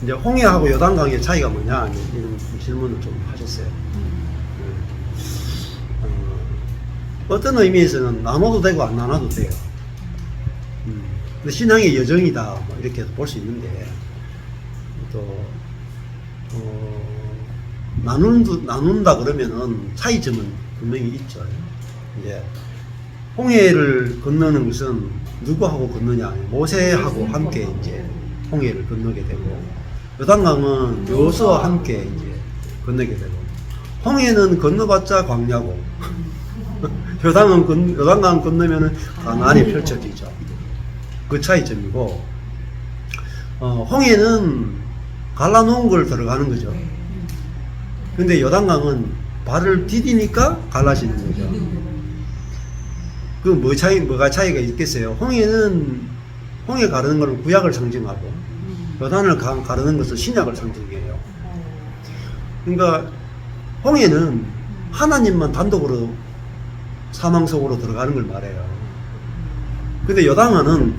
이제 홍해하고 요단강의 차이가 뭐냐 이런 질문을 좀 하셨어요. 어떤 의미에서는 나눠도 되고 안 나눠도 돼요. 근데 신앙의 여정이다 뭐 이렇게 볼 수 있는데 또 나눈다 그러면은 차이점은 분명히 있죠. 이제 홍해를 건너는 것은 누구하고 건너냐? 모세하고 함께 이제 홍해를 건너게 되고, 요단강은 여호수아와 함께 이제 건너게 되고, 홍해는 건너봤자 광야고, 요단강 건너면은 가나안이 펼쳐지죠. 그 차이점이고, 홍해는 갈라놓은 걸 들어가는 거죠. 근데 요단강은 발을 디디니까 갈라지는 거죠. 뭐가 차이가 있겠어요? 홍해 가르는 것은 구약을 상징하고, 요단을 가르는 것은 신약을 상징해요. 그러니까, 홍해는 하나님만 단독으로 사망 속으로 들어가는 걸 말해요. 근데 요단강은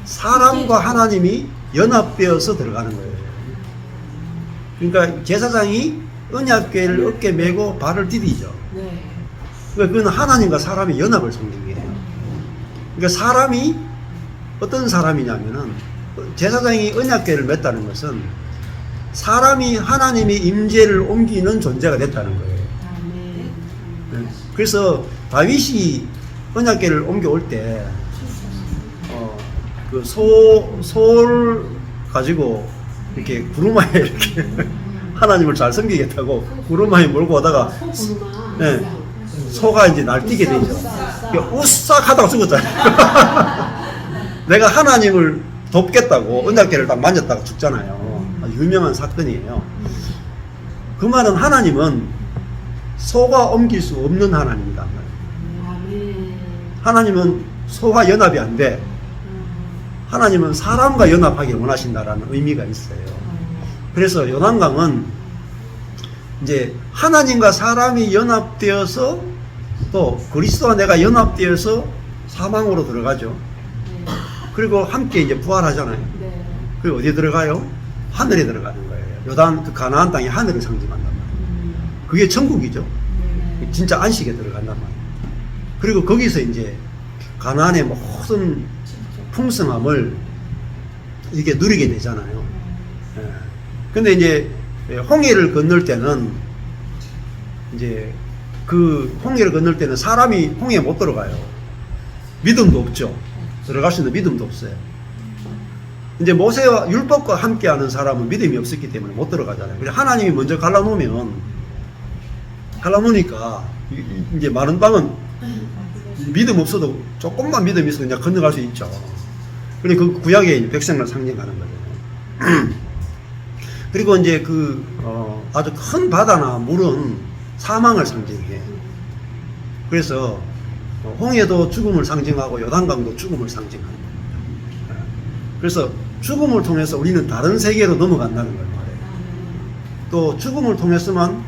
사람과 하나님이 연합되어서 들어가는 거예요. 그러니까 제사장이 언약궤를 어깨에 메고 발을 디디죠. 그러니까 그건 하나님과 사람의 연합을 상징해요. 그러니까 사람이 어떤 사람이냐면은 제사장이 언약궤를 맸다는 것은 사람이 하나님의 임재를 옮기는 존재가 됐다는 거예요. 그래서 다윗이 언약궤를 옮겨올 때 그 소를 가지고 이렇게 구루마에 이렇게 하나님을 잘 섬기겠다고 구루마에 몰고 오다가 네, 소가 이제 날뛰게 되죠. 우싹 하다가 죽었잖아요. 내가 하나님을 돕겠다고 언약궤를 딱 만졌다가 죽잖아요. 유명한 사건이에요. 그 말은 하나님은 소가 옮길 수 없는 하나님이다. 하나님은 소와 연합이 안 돼. 하나님은 사람과 연합하기를 원하신다라는 의미가 있어요. 그래서 요단강은 이제 하나님과 사람이 연합되어서 또 그리스도와 내가 연합되어서 사망으로 들어가죠. 그리고 함께 이제 부활하잖아요. 그리고 어디에 들어가요? 하늘에 들어가는 거예요. 요단 그 가나안 땅이 하늘을 상징한단 말이에요. 그게 천국이죠. 진짜 안식에 들어간단 말이에요. 그리고 거기서 이제 가나안의 모든 풍성함을 이게 누리게 되잖아요. 근데 이제 홍해를 건널 때는 이제 그 홍해를 건널 때는 사람이 홍해에 못 들어가요. 믿음도 없죠. 들어갈 수 있는 믿음도 없어요. 이제 모세와 율법과 함께하는 사람은 믿음이 없었기 때문에 못 들어가잖아요. 그래서 하나님이 먼저 갈라놓으니까 이제 마른 땅은 믿음 없어도 조금만 믿음이 있어도 그냥 건너갈 수 있죠. 그리고 그 구약의 백성을 상징하는 거죠. 그리고 이제 아주 큰 바다나 물은 사망을 상징해요. 그래서 홍해도 죽음을 상징하고 요단강도 죽음을 상징합니다. 그래서 죽음을 통해서 우리는 다른 세계로 넘어간다는 걸 말해요. 또 죽음을 통해서만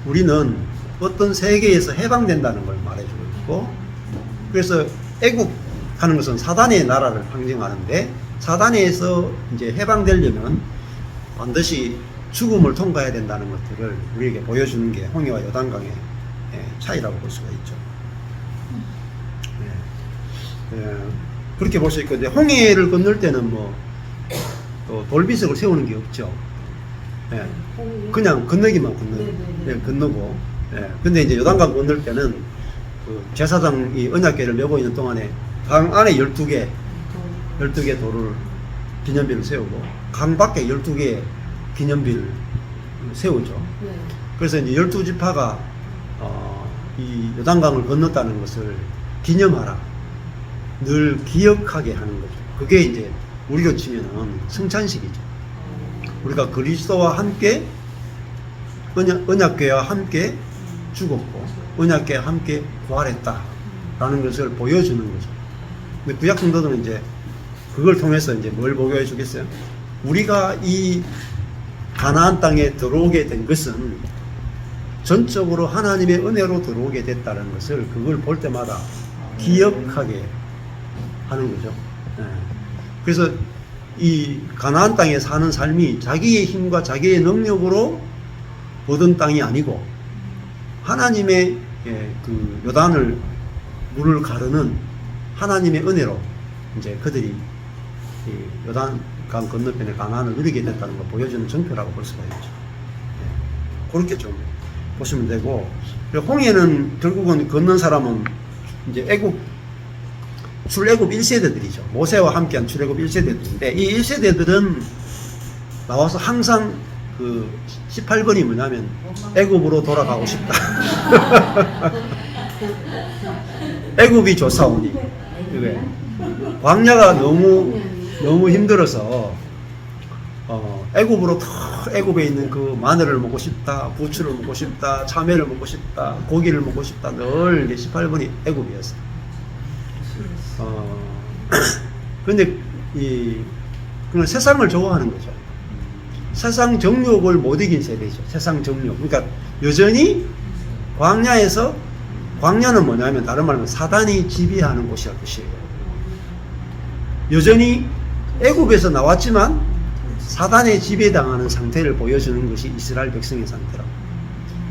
우리는 어떤 세계에서 해방된다는 걸 말해주고 있고, 그래서 애국하는 것은 사단의 나라를 상징하는데, 사단에서 이제 해방되려면 반드시 죽음을 통과해야 된다는 것들을 우리에게 보여주는 게 홍해와 요단강의 차이라고 볼 수가 있죠. 그렇게 볼 수 있고, 이제 홍해를 건널 때는 또 돌비석을 세우는 게 없죠. 그냥 건너기만 건너고. 근데 이제 요단강 건널 때는 그 제사장이 언약궤를 메고 있는 동안에 강 안에 12개 돌을 기념비를 세우고 강 밖에 12개의 기념비를 세우죠. 그래서 이제 12지파가 이 요단강을 건넜다는 것을 기념하라, 늘 기억하게 하는 거죠. 그게 이제 우리로 치면은 성찬식이죠. 우리가 그리스도와 함께 언약궤와 함께 죽었고 언약궤와 함께 부활했다라는 것을 보여주는 거죠. 근데 구약 성도들은 이제 그걸 통해서 이제 뭘 보여해 주겠어요? 우리가 이 가나안 땅에 들어오게 된 것은 전적으로 하나님의 은혜로 들어오게 됐다는 것을 그걸 볼 때마다 기억하게 하는 거죠. 그래서 이 가나안 땅에 사는 삶이 자기의 힘과 자기의 능력으로 얻은 땅이 아니고 하나님의 그 요단을 물을 가르는 하나님의 은혜로 이제 그들이 요단강 건너편에 가나안을 누리게 됐다는 걸 보여주는 증표라고 볼 수가 있죠. 그렇게 좀 보시면 되고, 홍해는 결국은 건넌 사람은 이제 출애굽 1세대들이죠. 모세와 함께한 출애굽 1세대들인데, 이 1세대들은 나와서 항상 그 18번이 뭐냐면 애굽으로 돌아가고 싶다. 애굽이 좋사오니. 그게 광야가 너무 힘들어서 애굽으로 애굽에 있는 그 마늘을 먹고 싶다, 부추를 먹고 싶다, 참외를 먹고 싶다, 고기를 먹고 싶다. 늘 18번이 애굽이었어요. 근데 그냥 세상을 좋아하는 거죠. 세상 정욕을 못 이긴 세대죠. 세상 정욕. 그러니까 여전히 광야는 뭐냐면 다른 말로 사단이 지배하는 곳이라 뜻이에요. 여전히 애굽에서 나왔지만 사단에 지배당하는 상태를 보여주는 것이 이스라엘 백성의 상태라고.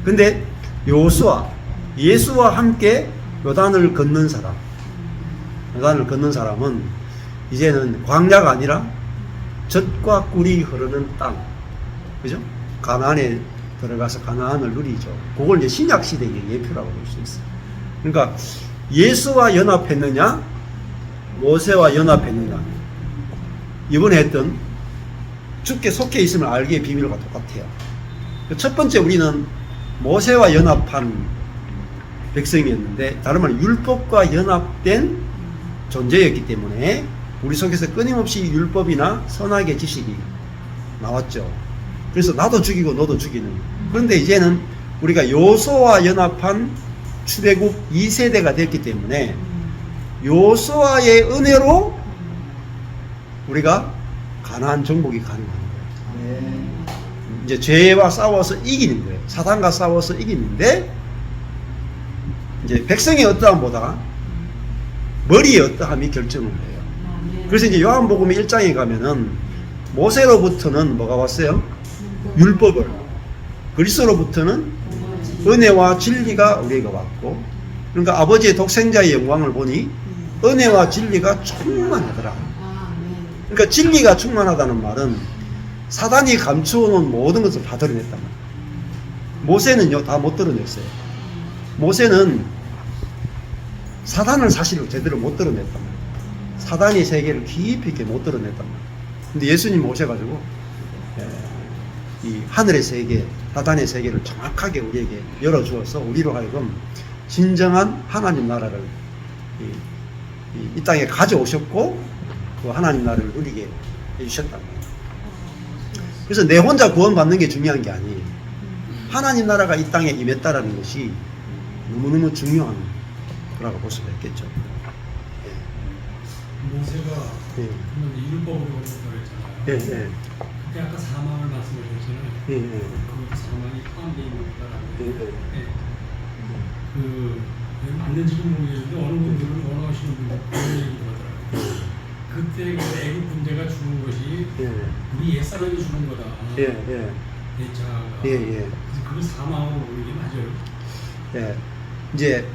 근데 예수와 함께 요단을 건넌 사람은 이제는 광야가 아니라 젖과 꿀이 흐르는 땅, 그죠? 가나안에 들어가서 가나안을 누리죠. 그걸 이제 신약 시대의 예표라고 볼 수 있어요. 그러니까 예수와 연합했느냐, 모세와 연합했느냐, 이번에 했던 주께 속해 있으면 알기의 비밀과 똑같아요. 첫 번째 우리는 모세와 연합한 백성이었는데, 다른 말로 율법과 연합된 존재였기 때문에 우리 속에서 끊임없이 율법이나 선악의 지식이 나왔죠. 그래서 나도 죽이고 너도 죽이는. 그런데 이제는 우리가 요소와 연합한 출애굽 2세대가 됐기 때문에 요소와의 은혜로 우리가 가나안 정복이 가능한 거예요. 이제 죄와 싸워서 이기는 거예요. 사단과 싸워서 이기는데, 이제 백성의 어떠함보다 머리의 어떠함이 결정을 해요. 그래서 이제 요한복음 1장에 가면은 모세로부터는 뭐가 왔어요? 율법을. 그리스도로부터는 은혜와 진리가 우리에게 왔고, 그러니까 아버지의 독생자의 영광을 보니 은혜와 진리가 충만하더라. 그러니까 진리가 충만하다는 말은 사단이 감추어 놓은 모든 것을 다 드러냈단 말이에요. 모세는요, 다 못 드러냈어요. 모세는 사단을 사실로 제대로 못 드러냈단 말이에요. 사단의 세계를 깊이 있게 못 드러냈단 말이에요. 근데 예수님 오셔가지고 이 하늘의 세계, 사단의 세계를 정확하게 우리에게 열어주어서 우리로 하여금 진정한 하나님 나라를 이 땅에 가져오셨고, 그 하나님 나라를 누리게 해주셨단 말이에요. 그래서 내 혼자 구원받는 게 중요한 게 아니에요. 하나님 나라가 이 땅에 임했다라는 것이 너무너무 중요한 거라고 볼 수가 있겠죠. 모세가 율법으로 그랬잖아요. 그때 아까 사망을 말씀하셨잖아요. 그 사망이 포함되어 있는 거라고. 그 맞는지는 모르겠는데 어느 분들은 원하시는 분들 그런 얘기를 하더라고요. 그때 그 애국 군대가 죽은 것이 우리 옛사람이 죽은 거다. 내 자아가. 그래서 그걸 사망으로 보는 게 맞아요. 이제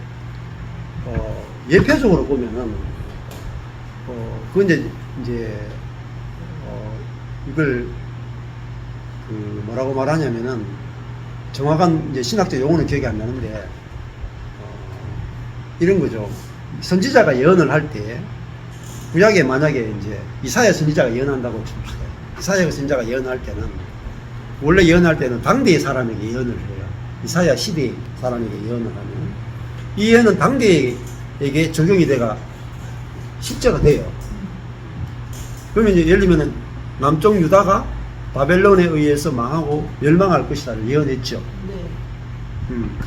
예표적으로 보면은 그건 이제 이걸 그 뭐라고 말하냐면은 정확한 이제 신학적 용어는 기억이 안 나는데 이런 거죠. 선지자가 예언을 할 때 구약에 만약에 이제 이사야 선지자가 예언한다고 칩시다. 이사야 선지자가 예언할 때는 원래 예언할 때는 당대의 사람에게 예언을 해요. 이사야 시대의 사람에게 예언을 하면 이 예언은 당대에게 적용이 돼가 실제가 돼요. 그러면 이제 예를 들면 남쪽 유다가 바벨론에 의해서 망하고 멸망할 것이다를 예언했죠.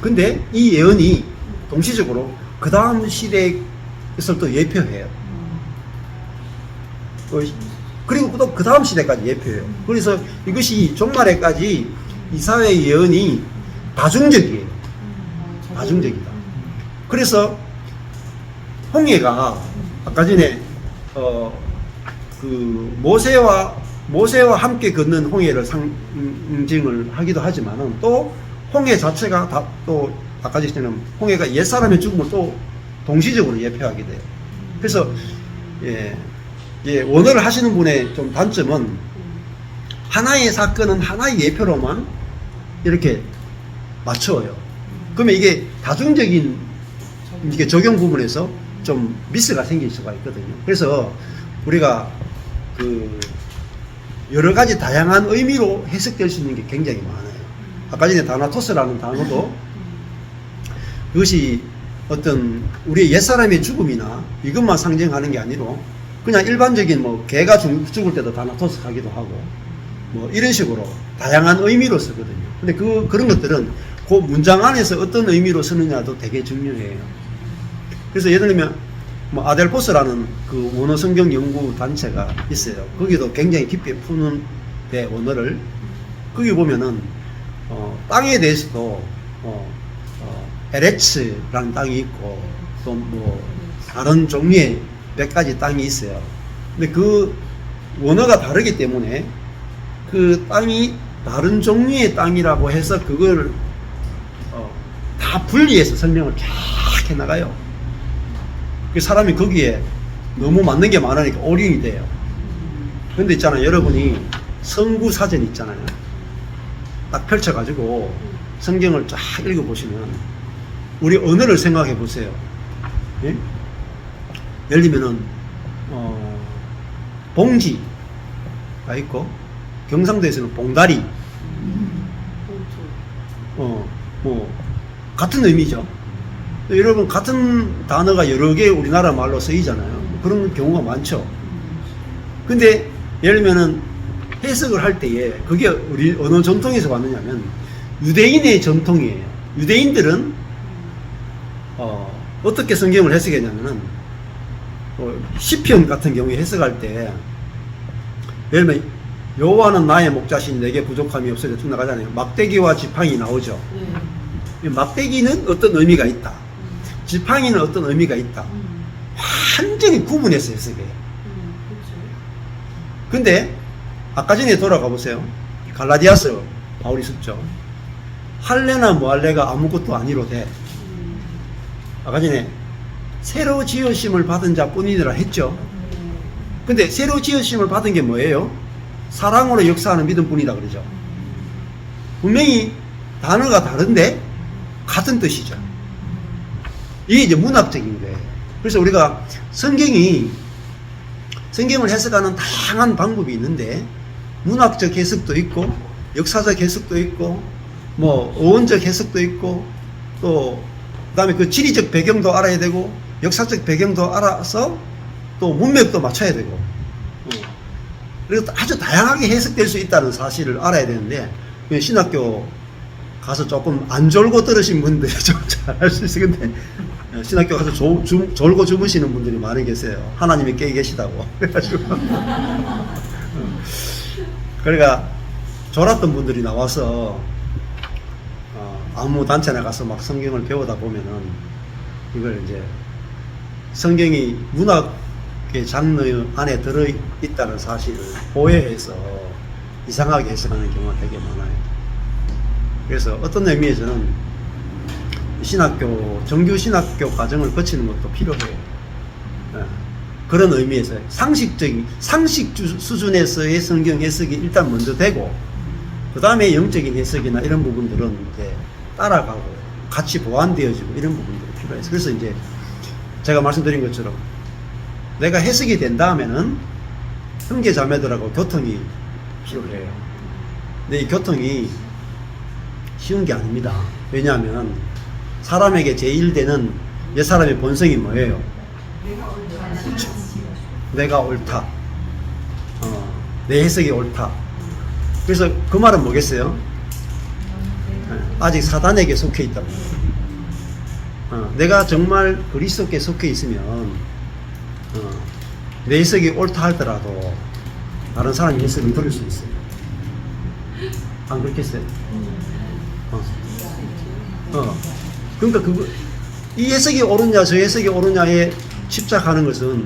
근데 이 예언이 동시적으로 그 다음 시대에서 또 예표해요. 그리고 또 그 다음 시대까지 예표해요. 그래서 이것이 종말에까지 이사야의 예언이 다중적이에요. 다중적이다. 그래서 홍해가 아까 전에 그 그 모세와 함께 걷는 홍해를 상징을 하기도 하지만은 또 홍해 자체가 또 아까 전처럼 홍해가 옛사람의 죽음을 또 동시적으로 예표하게 돼요. 그래서 원어를 하시는 분의 좀 단점은 하나의 사건은 하나의 예표로만 이렇게 맞춰요. 그러면 이게 다중적인 이게 적용 부분에서 좀 미스가 생길 수가 있거든요. 그래서 우리가 그 여러 가지 다양한 의미로 해석될 수 있는 게 굉장히 많아요. 아까 전에 다나토스라는 단어도 그것이 어떤 우리의 옛사람의 죽음이나 이것만 상징하는 게 아니고 그냥 일반적인 뭐 개가 죽을 때도 다나토스 하기도 하고 뭐 이런 식으로 다양한 의미로 쓰거든요. 근데 그런 것들은 그 문장 안에서 어떤 의미로 쓰느냐도 되게 중요해요. 그래서 예를 들면 뭐 아델포스라는 그 원어 성경 연구 단체가 있어요. 거기도 굉장히 깊게 푸는 데 원어를 거기 보면은 땅에 대해서도 에레츠라는 땅이 있고 또 뭐 다른 종류의 몇 가지 땅이 있어요. 근데 그 원어가 다르기 때문에 그 땅이 다른 종류의 땅이라고 해서 그걸 다 분리해서 설명을 쫙 해나가요. 그 사람이 거기에 너무 맞는 게 많으니까 어린이 돼요. 근데 있잖아요, 여러분이 성구 사전 있잖아요. 딱 펼쳐가지고 성경을 쫙 읽어보시면 우리 언어를 생각해 보세요. 예? 예를 들면은 봉지가 있고 경상도에서는 봉다리, 뭐 같은 의미죠. 여러분 같은 단어가 여러 개 우리나라 말로 쓰이잖아요. 그런 경우가 많죠. 근데 예를 들면은 해석을 할 때에 그게 우리 어느 전통에서 왔느냐면 유대인의 전통이에요. 유대인들은 어떻게 성경을 해석했냐면은 시편 같은 경우에 해석할 때 예를 들면 여호와는 나의 목자신 내게 부족함이 없어져 쭉 나가잖아요. 막대기와 지팡이 나오죠. 막대기는 어떤 의미가 있다. 지팡이는 어떤 의미가 있다. 완전히 구분해서 해석해요. 근데 아까 전에 돌아가 보세요. 갈라디아서 바울이 썼죠. 할례나 무할례가 아무것도 아니로되 아까 전에 새로 지으심을 받은 자뿐이니라 했죠. 근데 새로 지으심을 받은 게 뭐예요? 사랑으로 역사하는 믿음뿐이다 그러죠. 분명히 단어가 다른데 같은 뜻이죠. 이게 이제 문학적인 거예요. 그래서 우리가 성경을 해석하는 다양한 방법이 있는데 문학적 해석도 있고 역사적 해석도 있고 뭐 어원적 해석도 있고 또 그다음에 그 지리적 배경도 알아야 되고 역사적 배경도 알아서 또 문맥도 맞춰야 되고 그리고 아주 다양하게 해석될 수 있다는 사실을 알아야 되는데 신학교 가서 조금 안 졸고 들으신 분들이 좀 잘 알 수 있어요. 근데 신학교 가서 졸고 주무시는 분들이 많이 계세요. 하나님이 깨 계시다고. 그래가지고 그러니까 졸았던 분들이 나와서 아무 단체나 가서 막 성경을 배우다 보면은 이걸 이제 성경이 문학의 장르 안에 들어있다는 사실을 오해해서 이상하게 해석하는 경우가 되게 많아요. 그래서 어떤 의미에서는 정규 신학교 과정을 거치는 것도 필요해요. 그런 의미에서 상식 수준에서의 성경 해석이 일단 먼저 되고 그 다음에 영적인 해석이나 이런 부분들은 이제 따라가고 같이 보완되어지고 이런 부분들이 필요해서 그래서 이제 제가 말씀드린 것처럼 내가 해석이 된 다음에는 형제 자매들하고 교통이 필요해요. 근데 이 교통이 쉬운 게 아닙니다. 왜냐하면 사람에게 제일 옛사람의 본성이 뭐예요? 내가 옳다. 내 해석이 옳다. 그래서 그 말은 뭐겠어요? 아직 사단에게 속해 있다고. 내가 정말 그리스도께 속해 있으면 내 해석이 옳다 할더라도 다른 사람의 해석을 들을 수 있어요. 안 그렇겠어요? 그러니까 이 해석이 옳으냐 저 해석이 옳으냐에 집착하는 것은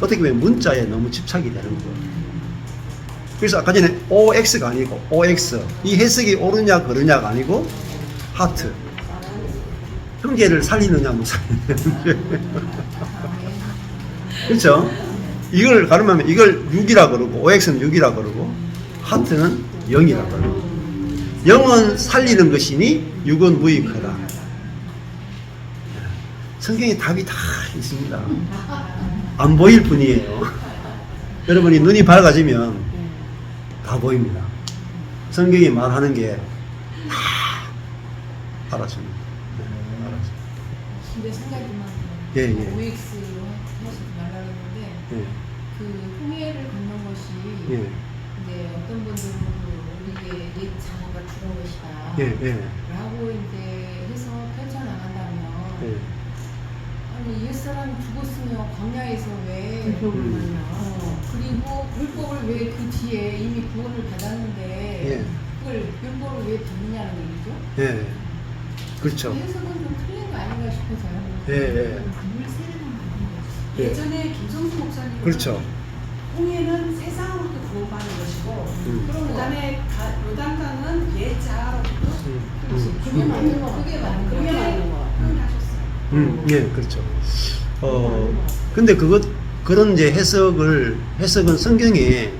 어떻게 보면 문자에 너무 집착이 되는 거예요. 그래서 아까 전에 OX가 아니고 OX. 이 해석이 옳으냐 그르냐가 아니고 하트. 형제를 살리느냐 못 살리느냐. 그렇죠? 이걸 가름하면 이걸 6이라 그러고 OX는 6이라 그러고 하트는 0이라 그러고 0은 살리는 것이니 6은 무익하다. 성경에 답이 다 있습니다. 안 보일 뿐이에요. 여러분이 눈이 밝아지면 다 보입니다. 성경이 말하는 게 다 알아줍니다. 근데 생각이만 예, 예. OX로 하시지 말라고 했는데 예. 그 홍해를 걷는 것이 예. 이제 어떤 분들은 우리의 옛 장어가 죽은 것이다 예, 예. 라고 이제 해서 펼쳐나간다면 예. 아니 옛사람이 죽었으면 광야에서 왜 그리고 율법을 왜 그 뒤에 이미 구원을 받았는데 예. 그걸 율법을 왜 받느냐는 얘기죠. 예. 그렇죠. 그 해석은 좀 틀린 거 아닌가 싶어서요. 예, 예. 예. 예전에 김성수 목사님 그렇죠. 홍해는 세상으로부터 구원받는 것이고 그런 거. 그다음에 요단강은 예자로부터 그게 맞는 거. 그게 맞는 거. 그게 맞는 거 표현하셨어요. 예, 그렇죠. 근데 그런 이제 해석은 성경에 예.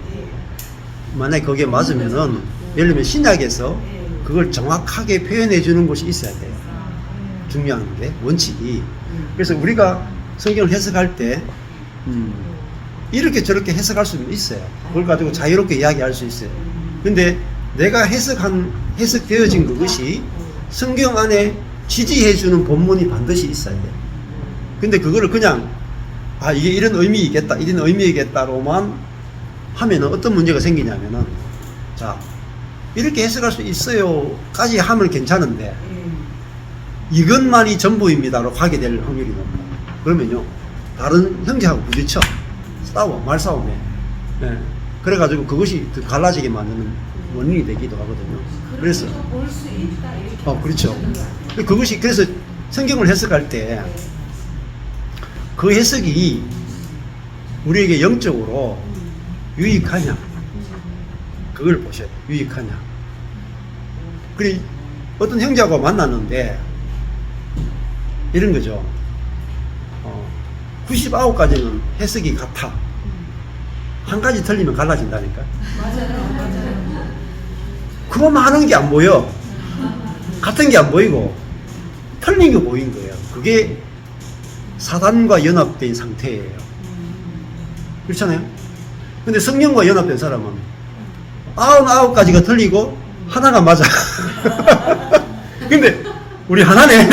만약에 거기에 맞으면은 예를 들면 신약에서 그걸 정확하게 표현해 주는 곳이 있어야 돼요. 중요한 게 원칙이. 그래서 우리가 성경을 해석할 때 이렇게 저렇게 해석할 수는 있어요. 그걸 가지고 자유롭게 이야기할 수 있어요. 근데 내가 해석되어진 그것이 성경 안에 지지해 주는 본문이 반드시 있어야 돼요. 근데 그거를 그냥 이게 이런 의미이겠다, 이런 의미이겠다로만 하면은 어떤 문제가 생기냐면은 자, 이렇게 해석할 수 있어요까지 하면 괜찮은데 이것만이 전부입니다로 가게 될 확률이 높아요. 그러면요 다른 형제하고 부딪혀 말싸움에 그래가지고 그것이 더 갈라지게 만드는 원인이 되기도 하거든요. 그래서 볼수 있다 이렇게 그렇죠. 그것이 그래서 성경을 해석할 때 그 해석이 우리에게 영적으로 유익하냐 그걸 보셔야 돼요. 유익하냐. 그래 어떤 형제하고 만났는데 이런 거죠. 99가지는 해석이 같아. 한 가지 틀리면 갈라진다니까. 맞아요. 그거만 하는 게 안 보여. 같은 게 안 보이고 틀린 게 보인 거예요. 그게 사단과 연합된 상태예요. 그렇잖아요. 근데 성령과 연합된 사람은 99가지가 틀리고 하나가 맞아. 근데 우리 하나네.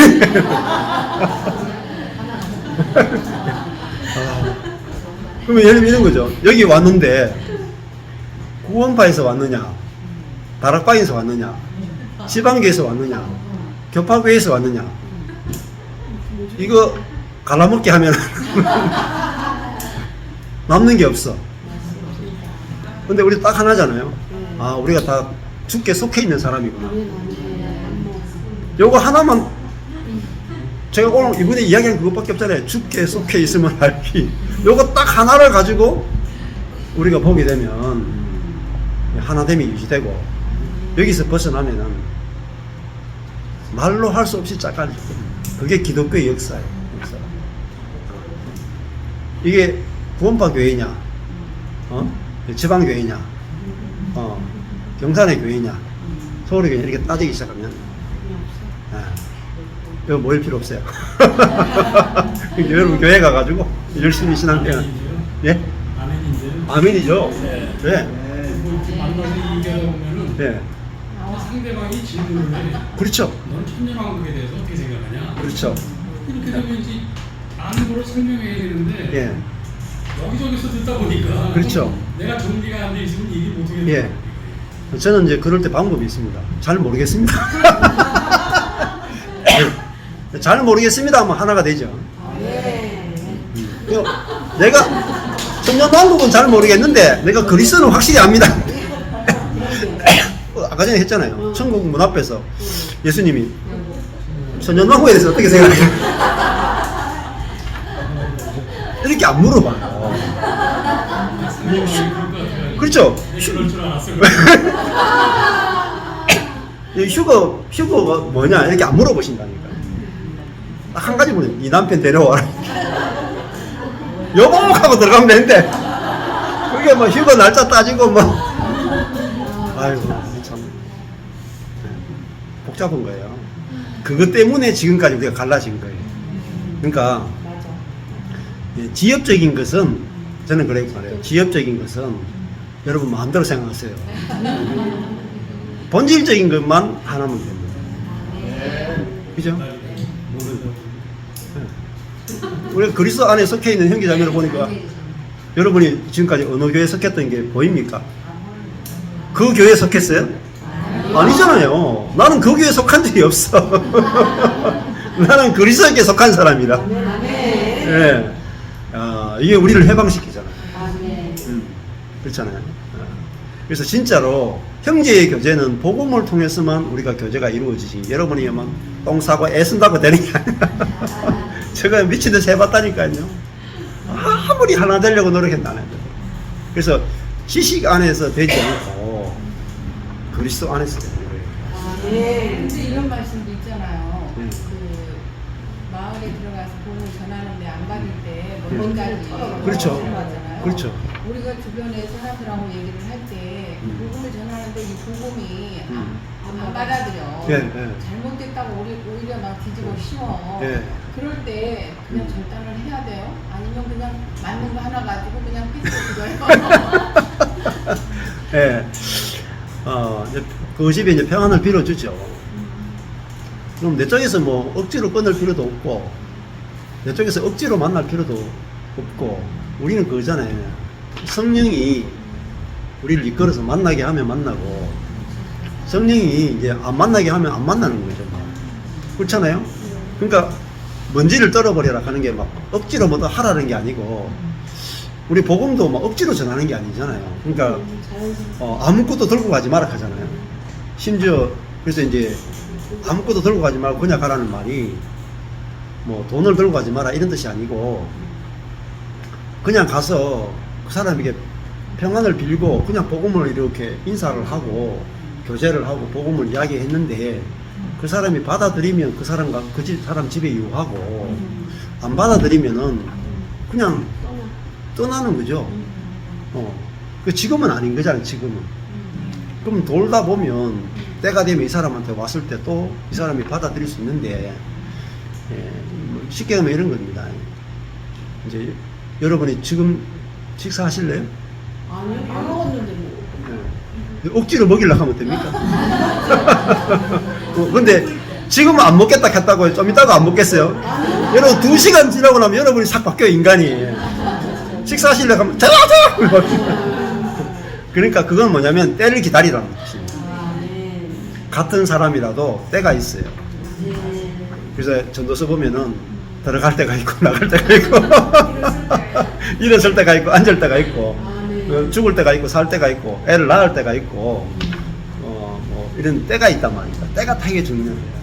그러면 예를 들면 이런 거죠. 여기 왔는데 구원파에서 왔느냐, 다락방에서 왔느냐, 지방교에서 왔느냐, 교파교에서 왔느냐, 이거 갈라먹게 하면 남는 게 없어. 근데 우리 딱 하나잖아요. 우리가 다 주께 속해 있는 사람이구나. 요거 하나만 제가 오늘 이번에 이야기한 그것밖에 없잖아요. 주께 속해 있으면 알기. 요거 딱 하나를 가지고 우리가 보게 되면 하나됨이 유지되고 여기서 벗어나면은 말로 할 수 없이 짝깔리죠. 그게 기독교의 역사예요. 역사. 이게 구원파 교회냐, 지방교회냐, 경산의 교회냐, 서울의 교회냐 이렇게 따지기 시작하면 이거 모일 필요 없어요. 여러분 교회 가가지고 열심히 신앙생활. 예? 아멘인데요. 아멘이죠. 네. 네. 뭐 이렇게 만나서 얘기하다 보면은 네. 상대방이 질문을 해. 그렇죠. 넌 천년왕국에 대해서 어떻게 생각하냐? 그렇죠. 이렇게 되면 이제 아는 거로 설명해야 되는데 예. 여기저기서 듣다 보니까 그렇죠. 내가 정리가 안 돼 있으면 얘기 못 하겠는 예. 거예요. 저는 이제 그럴 때 방법이 있습니다. 잘 모르겠습니다. 잘 모르겠습니다 하면 하나가 되죠. 내가 천년왕국은 잘 모르겠는데 내가 그리스도는 확실히 압니다. 아까 전에 했잖아요. 천국 문 앞에서 예수님이 천년왕국에 대해서 어떻게 생각해요? 이렇게 안 물어봐요. 그렇죠. 그럴 줄 알았어. 이 휴거가 뭐냐 이렇게 안 물어보신다니까. 딱 한 가지 물어요. 이 남편 데려와라. 여보 하고 들어가면 되는데 그게 뭐 휴거 날짜 따지고 뭐 아이고 참 복잡한 거예요. 그것 때문에 지금까지 우리가 갈라진 거예요. 그러니까 예, 지엽적인 것은 저는 그렇게 말해요. 지엽적인 것은 여러분 마음대로 생각하세요. 본질적인 것만 하나면 됩니다. 그죠? 우리가 그리스도 안에 속해 있는 형제자매를 보니까 여러분이 지금까지 어느 교회에 속했던 게 보입니까? 그 교회에 속했어요? 아니잖아요. 나는 그 교회에 속한 적이 없어. 나는 그리스도께 속한 사람이라. 예. 이게 우리를 해방시키잖아요. 그렇잖아요. 그래서 진짜로 형제의 교제는 복음을 통해서만 우리가 교제가 이루어지지 여러분이만 똥 싸고 애쓴다고 되는 게 아니라 제가 미친 듯이 해봤다니까요. 아무리 하나 되려고 노력했다는 거예요. 그래서 지식 안에서 되지 않고 그리스도 안에서 되는 거예요. 근데 이런 말씀도 있잖아요. 네. 그 마을에 들어가서 복음을 전하는데 안 받을 때 멀리까지 그렇죠. 들어가잖아요. 그렇죠. 우리가 주변에 사람들하고 얘기를 할 때 복음을 전하는데 이 복음이 안 받아들여. 예, 예. 잘못됐다고 오히려 막 뒤집어 씌워. 예. 그럴 때 그냥 절단을 해야 돼요? 아니면 그냥 맞는 거 하나 가지고 그냥 피스 죽어요? 예. 이제 그 집에 이제 평안을 빌어주죠. 그럼 내 쪽에서 뭐 억지로 끊을 필요도 없고, 내 쪽에서 억지로 만날 필요도 없고, 우리는 그거잖아요. 성령이 우리를 이끌어서 만나게 하면 만나고, 성령이 이제 안 만나게 하면 안 만나는 거죠. 그렇잖아요? 그러니까, 먼지를 떨어버려라 하는 게 막 억지로 뭐다 하라는 게 아니고, 우리 복음도 막 억지로 전하는 게 아니잖아요. 그러니까, 아무것도 들고 가지 마라 하잖아요. 심지어, 그래서 이제, 아무것도 들고 가지 말고 그냥 가라는 말이, 뭐, 돈을 들고 가지 마라 이런 뜻이 아니고, 그냥 가서 그 사람에게 평안을 빌고, 그냥 복음을 이렇게 인사를 하고, 교제를 하고, 복음을 이야기했는데, 그 사람이 받아들이면 그 사람과 그 사람 집에 유하고, 안 받아들이면은 그냥 떠나는 거죠. 그 지금은 아닌 거잖아요, 지금은. 그럼 돌다 보면 때가 되면 이 사람한테 왔을 때 또 이 사람이 받아들일 수 있는데, 뭐 쉽게 하면 이런 겁니다. 이제 여러분이 지금 식사하실래요? 아니요, 안 먹었는데 뭐. 억지로 먹이려고 하면 됩니까? 근데 지금은 안 먹겠다 했다고 좀 이따가 안 먹겠어요? 여러분 2시간 지나고 나면 여러분이 싹 바뀌어요, 인간이. 식사하시려고 하면 자자! 그러니까 그건 뭐냐면 때를 기다리라는 뜻입니다. 같은 사람이라도 때가 있어요. 그래서 전도서 보면은 들어갈 때가 있고 나갈 때가 있고 일어설 때가 있고 앉을 때가 있고 죽을 때가 있고 살 때가 있고 애를 낳을 때가 있고 뭐 이런 때가 있단 말입니다. 때가 타게 중요한 거예요.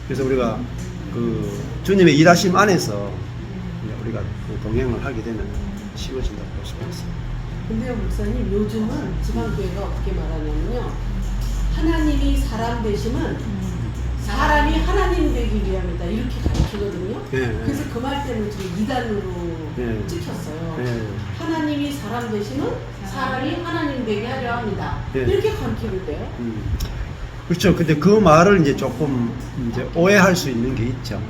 그래서 우리가 그 주님의 일하심 안에서 우리가 그 동행을 하게 되면 쉬워진다고 볼 수가 있어요. 근데요, 목사님, 요즘은 지방교회가 어떻게 말하냐면요, 하나님이 사람 되시면 사람이 하나님 되기 위함이다 이렇게 가르치거든요. 그래서 그 말 때문에 지금 이단으로 찍혔어요. 하나님이 사람 되시면 사람이 하나님 되게 하려 합니다. 이렇게 가르치는데요. 그렇죠. 근데 그 말을 이제 조금 이제 오해할 수 있는 게 있죠.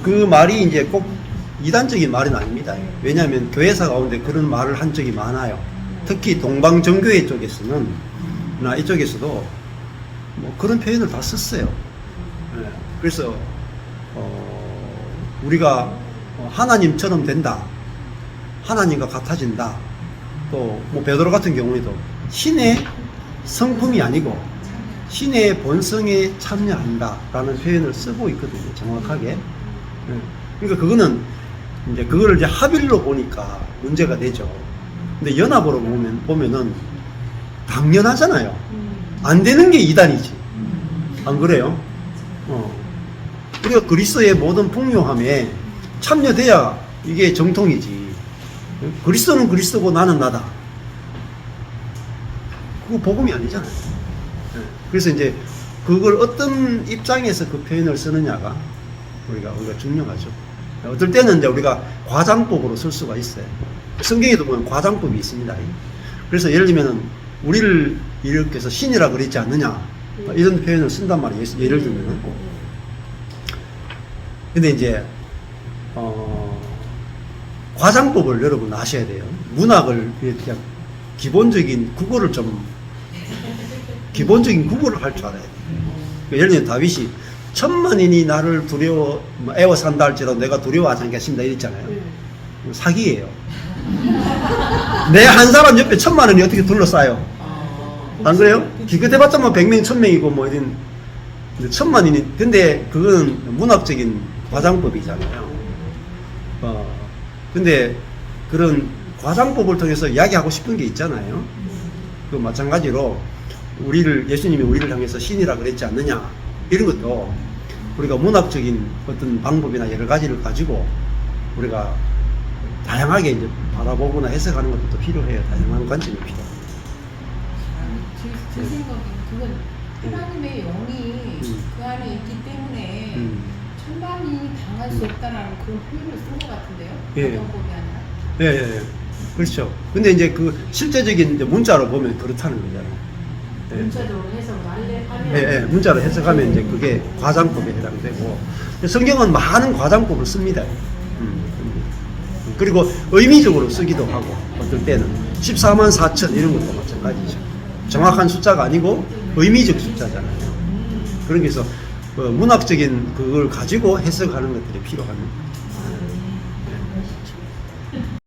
그 말이 이제 꼭 이단적인 말은 아닙니다. 왜냐하면 교회사 가운데 그런 말을 한 적이 많아요. 특히 동방정교회 쪽에서는, 나 이쪽에서도 뭐 그런 표현을 다 썼어요. 그래서, 우리가 하나님처럼 된다. 하나님과 같아진다. 또, 뭐, 베드로 같은 경우에도 신의 성품이 아니고 신의 본성에 참여한다. 라는 표현을 쓰고 있거든요. 정확하게. 그러니까 그거는 이제 그거를 이제 합일로 보니까 문제가 되죠. 근데 연합으로 보면은 당연하잖아요. 안 되는 게 이단이지. 안 그래요? 우리가 그리스도의 모든 풍요함에 참여돼야 이게 정통이지. 그리스도는 그리스도고 나는 나다. 그거 복음이 아니잖아요. 예. 그래서 이제 그걸 어떤 입장에서 그 표현을 쓰느냐가 우리가 중요하죠. 어떨 때는 이제 우리가 과장법으로 쓸 수가 있어요. 성경에도 보면 과장법이 있습니다. 그래서 예를 들면은 우리를 이렇게 해서 신이라 그랬지 않느냐 이런 표현을 쓴단 말이에요. 예를 들면은. 근데 이제 과장법을 여러분 아셔야 돼요. 문학을 그냥 기본적인 국어를 할 줄 알아야 돼요. 예를 들면 다윗이 천만인이 나를 애워 산다 할지라도 내가 두려워하지 않겠습니다 이랬잖아요. 사기예요. 내 한 사람 옆에 1000만원이 어떻게 둘러싸요? 안 그래요? 기껏해봤자 뭐 100명 1000명이고 뭐 이런 1000만인이 근데 그건 문학적인 과장법이잖아요. 근데 그런 과장법을 통해서 이야기하고 싶은 게 있잖아요. 그 마찬가지로 예수님이 우리를 향해서 신이라 그랬지 않느냐 이런 것도 우리가 문학적인 어떤 방법이나 여러 가지를 가지고 우리가 다양하게 이제 바라보거나 해석하는 것도 또 필요해요. 다양한 관점이 필요해요. 제 생각엔 그건 하나님의 영이 그 안에 있기 때문에 천만인이 당할 수 없다라는 그런 표현을 쓴 것 같은데요. 예. 방법이 아니라. 예. 그렇죠. 근데 이제 그 실제적인 이제 문자로 보면 그렇다는 거잖아요. 예. 문자적으로 해석을 하면 예. 문자로 해석하면 이제 그게 과장법에 해당되고 성경은 많은 과장법을 씁니다. 그리고 의미적으로 쓰기도 하고 어떨 때는 14만 4천 이런 것도 마찬가지죠. 정확한 숫자가 아니고 의미적 숫자잖아요. 그런 게서 문학적인 그걸 가지고 해석하는 것들이 필요합니다.